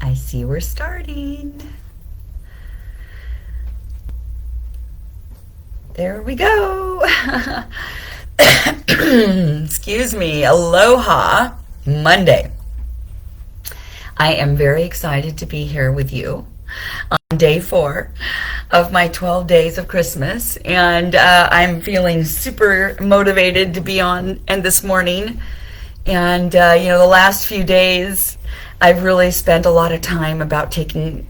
I see we're starting. There we go. Excuse me. Aloha Monday. I am very excited to be here with you on day 4 of my 12 days of Christmas. And I'm feeling super motivated to be on and this morning. And, the last few days, I've really spent a lot of time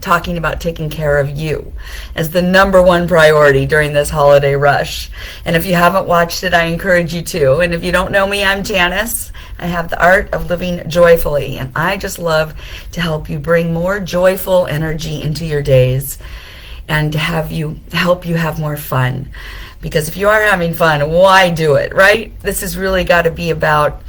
talking about taking care of you as the number one priority during this holiday rush. And if you haven't watched it, I encourage you to. And if you don't know me, I'm Janice. I have the art of living joyfully, and I just love to help you bring more joyful energy into your days and to help you have more fun. Because if you are having fun, why do it, right? This has really got to be about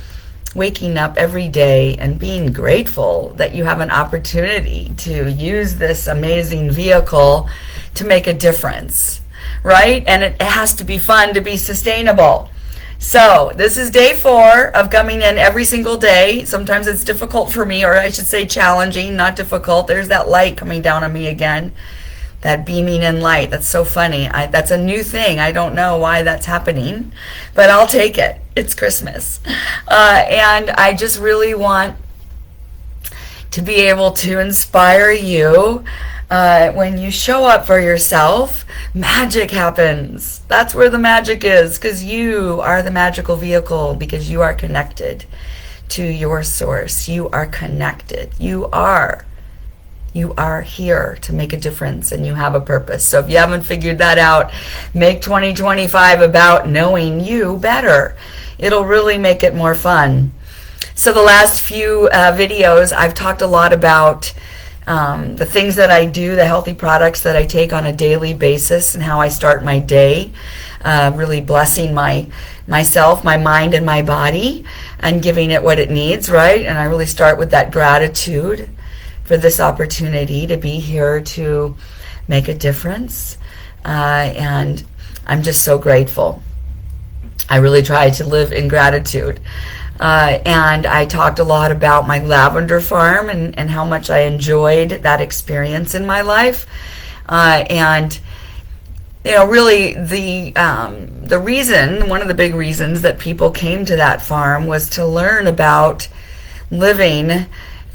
waking up every day and being grateful that you have an opportunity to use this amazing vehicle to make a difference, right? And it has to be fun to be sustainable. So this is day 4 of coming in every single day. Sometimes it's difficult for me, or I should say challenging, not difficult. There's that light coming down on me again. That beaming in light. That's so funny. That's a new thing. I don't know why that's happening, but I'll take it. It's Christmas. And I just really want to be able to inspire you. When you show up for yourself, magic happens. That's where the magic is, because you are the magical vehicle, because you are connected to your source. You are connected. You are here to make a difference, and you have a purpose. So if you haven't figured that out, make 2025 about knowing you better. It'll really make it more fun. So the last few videos, I've talked a lot about the things that I do, the healthy products that I take on a daily basis, and how I start my day, really blessing myself, my mind, and my body, and giving it what it needs, right? And I really start with that gratitude for this opportunity to be here to make a difference. And I'm just so grateful. I really try to live in gratitude. And I talked a lot about my lavender farm and how much I enjoyed that experience in my life. And really the reason, one of the big reasons that people came to that farm was to learn about living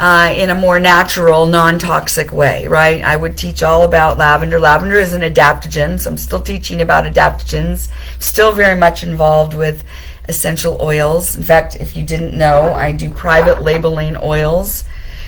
in a more natural, non-toxic way, right? I would teach all about lavender. Lavender is an adaptogen, so I'm still teaching about adaptogens. Still very much involved with essential oils. In fact, if you didn't know, I do private labeling oils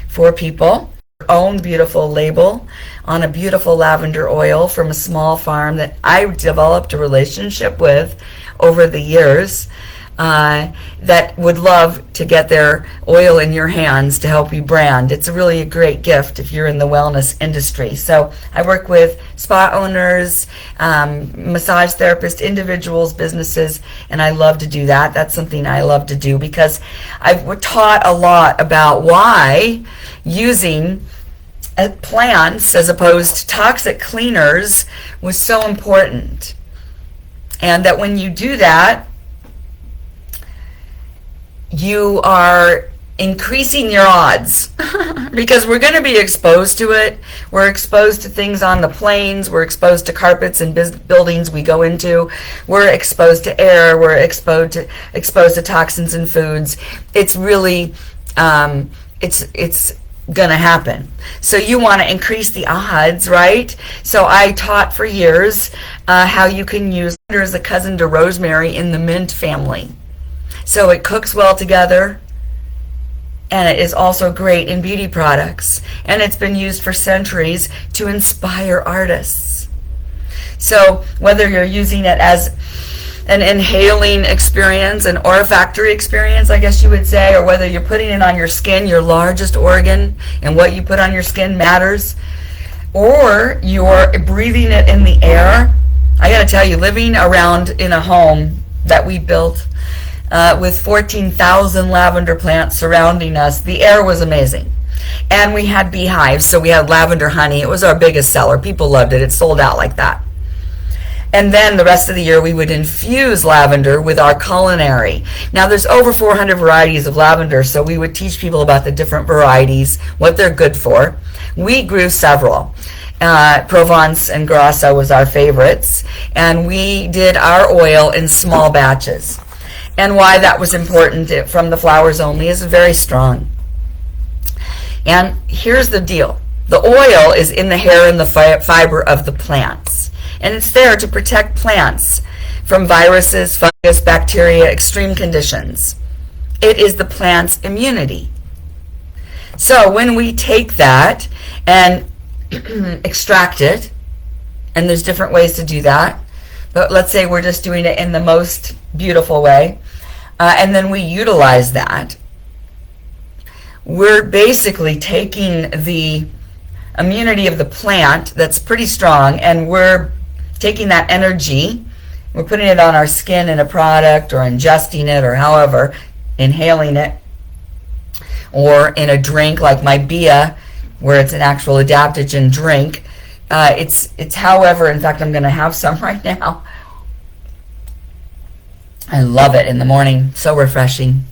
for people. Own beautiful label on a beautiful lavender oil from a small farm that I developed a relationship with over the years. That would love to get their oil in your hands to help you brand. It's really a great gift if you're in the wellness industry. So I work with spa owners, massage therapists, individuals, businesses, and I love to do that. That's something I love to do because I've taught a lot about why using plants as opposed to toxic cleaners was so important. And that when you do that, you are increasing your odds because we're going to be exposed to it. We're exposed to things on the planes. We're exposed to carpets and buildings we go into. We're exposed to air. We're exposed to toxins in foods. It's really, it's going to happen. So you want to increase the odds, right? So I taught for years how you can use lavender as a cousin to rosemary in the mint family. So it cooks well together, and it is also great in beauty products. And it's been used for centuries to inspire artists. So whether you're using it as an inhaling experience, an olfactory experience, I guess you would say, or whether you're putting it on your skin, your largest organ, and what you put on your skin matters, or you're breathing it in the air. I got to tell you, living around in a home that we built with 14,000 lavender plants surrounding us, the air was amazing. And we had beehives, so we had lavender honey. It was our biggest seller. People loved it. It sold out like that. And then the rest of the year we would infuse lavender with our culinary. Now there's over 400 varieties of lavender, so we would teach people about the different varieties, what they're good for. We grew several. Provence and Grassa was our favorites, and we did our oil in small batches. And why that was important from the flowers only is very strong. And here's the deal. The oil is in the hair and the fiber of the plants. And it's there to protect plants from viruses, fungus, bacteria, extreme conditions. It is the plant's immunity. So when we take that and extract it, and there's different ways to do that, but let's say we're just doing it in the most beautiful way, and then we utilize that, we're basically taking the immunity of the plant that's pretty strong, and we're taking that energy, we're putting it on our skin in a product, or ingesting it, or however, inhaling it, or in a drink like my Bia, where it's an actual adaptogen drink. It's however, in fact, I'm going to have some right now. I love it in the morning, so refreshing.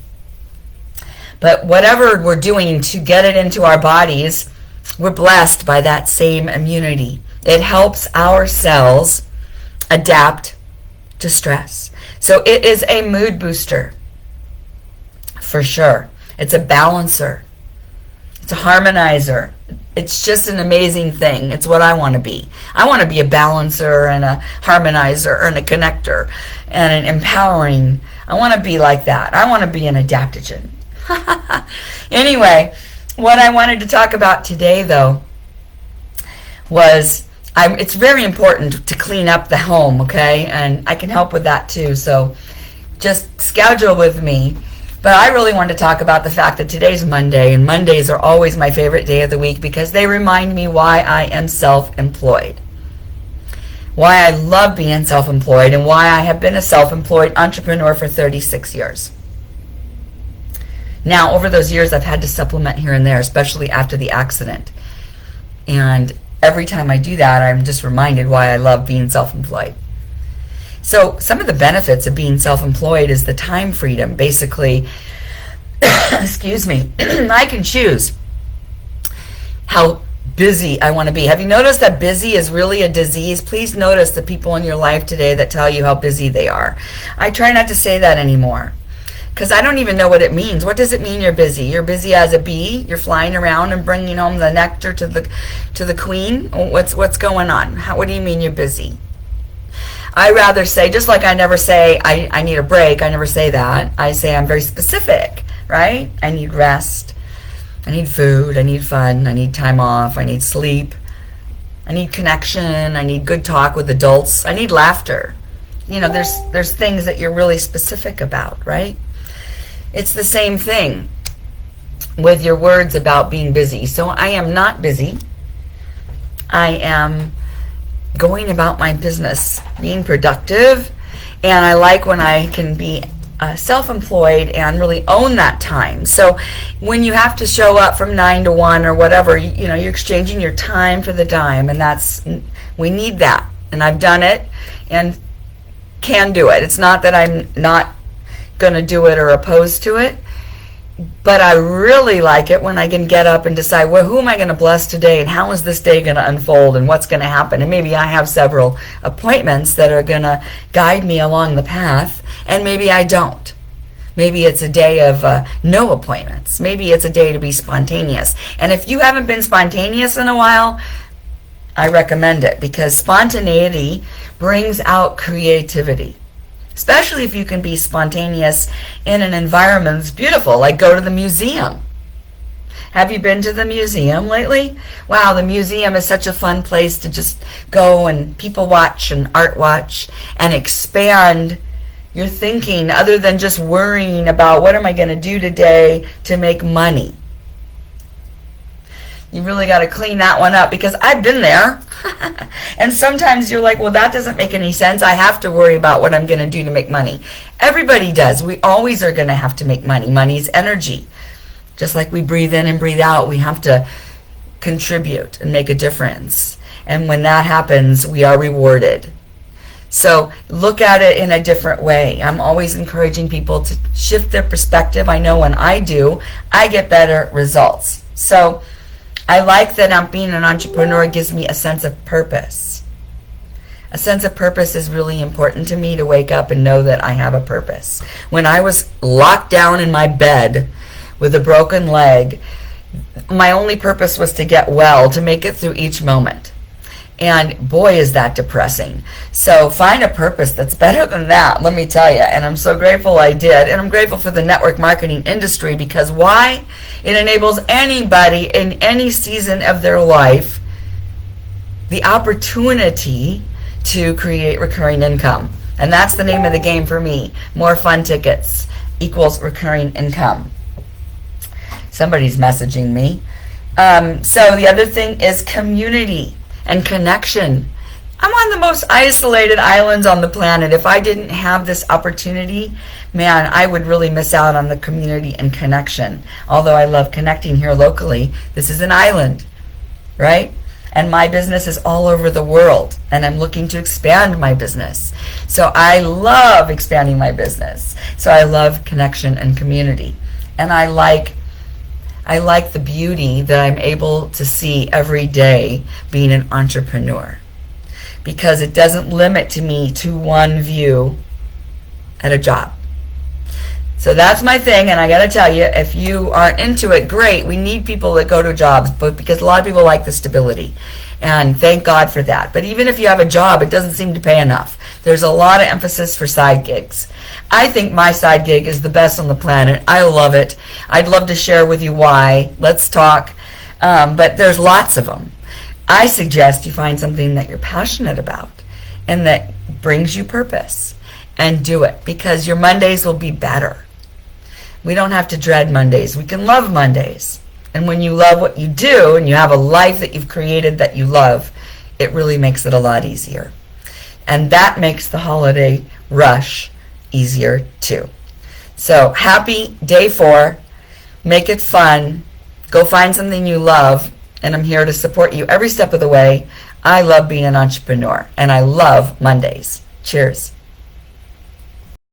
But whatever we're doing to get it into our bodies, we're blessed by that same immunity. It helps our cells adapt to stress. So it is a mood booster, for sure. It's a balancer. It's a harmonizer. It's just an amazing thing. It's what I want to be. I want to be a balancer and a harmonizer and a connector and an empowering. I want to be like that. I want to be an adaptogen. Anyway, what I wanted to talk about today, though, was it's very important to clean up the home, okay? And I can help with that too. So just schedule with me. But I really want to talk about the fact that today's Monday, and Mondays are always my favorite day of the week because they remind me why I am self-employed. Why I love being self-employed, and why I have been a self-employed entrepreneur for 36 years. Now, over those years, I've had to supplement here and there, especially after the accident. And every time I do that, I'm just reminded why I love being self-employed. So some of the benefits of being self-employed is the time freedom. Basically, excuse me, I can choose how busy I want to be. Have you noticed that busy is really a disease? Please notice the people in your life today that tell you how busy they are. I try not to say that anymore because I don't even know what it means. What does it mean you're busy? You're busy as a bee? You're flying around and bringing home the nectar to the queen? What's going on? What do you mean you're busy? I rather say, just like I never say I need a break, I never say that. I say I'm very specific, right? I need rest, I need food, I need fun, I need time off, I need sleep, I need connection, I need good talk with adults, I need laughter. You know, there's things that you're really specific about, right? It's the same thing with your words about being busy. So I am not busy. I am going about my business, being productive, and I like when I can be self-employed and really own that time. So when you have to show up from 9 to 1 or whatever, you know, you're exchanging your time for the dime, and we need that. And I've done it and can do it. It's not that I'm not going to do it or opposed to it, but I really like it when I can get up and decide, well, who am I going to bless today, and how is this day going to unfold, and what's going to happen. And maybe I have several appointments that are going to guide me along the path, and maybe I don't. Maybe it's a day of no appointments. Maybe it's a day to be spontaneous. And if you haven't been spontaneous in a while, I recommend it, because spontaneity brings out creativity. Especially if you can be spontaneous in an environment that's beautiful, like go to the museum. Have you been to the museum lately? Wow, the museum is such a fun place to just go and people watch and art watch and expand your thinking other than just worrying about what am I going to do today to make money. You really got to clean that one up, because I've been there. And sometimes you're like, well, that doesn't make any sense. I have to worry about what I'm going to do to make money. Everybody does. We always are going to have to make money. Money's energy. Just like we breathe in and breathe out, we have to contribute and make a difference. And when that happens, we are rewarded. So look at it in a different way. I'm always encouraging people to shift their perspective. I know when I do, I get better results. So I like that being an entrepreneur gives me a sense of purpose. A sense of purpose is really important to me, to wake up and know that I have a purpose. When I was locked down in my bed with a broken leg, my only purpose was to get well, to make it through each moment. And boy, is that depressing. So find a purpose that's better than that, let me tell you. And I'm so grateful I did. And I'm grateful for the network marketing industry, because why? It enables anybody in any season of their life the opportunity to create recurring income. And that's the name of the game for me. More fun tickets equals recurring income. Somebody's messaging me. So the other thing is community and connection. I'm on the most isolated islands on the planet. If I didn't have this opportunity, man, I would really miss out on the community and connection. Although I love connecting here locally, this is an island, right? And my business is all over the world, and I'm looking to expand my business. So I love expanding my business. So I love connection and community. And I like the beauty that I'm able to see every day being an entrepreneur, because it doesn't limit me to one view at a job. So that's my thing, and I got to tell you, if you aren't into it, great. We need people that go to jobs, but because a lot of people like the stability, and thank God for that. But even if you have a job, it doesn't seem to pay enough. There's a lot of emphasis for side gigs. I think my side gig is the best on the planet. I love it. I'd love to share with you why. Let's talk. But there's lots of them. I suggest you find something that you're passionate about and that brings you purpose, and do it, because your Mondays will be better. We don't have to dread Mondays. We can love Mondays. And when you love what you do and you have a life that you've created that you love, it really makes it a lot easier. And that makes the holiday rush easier too. So happy day 4. Make it fun. Go find something you love. And I'm here to support you every step of the way. I love being an entrepreneur, and I love Mondays. Cheers.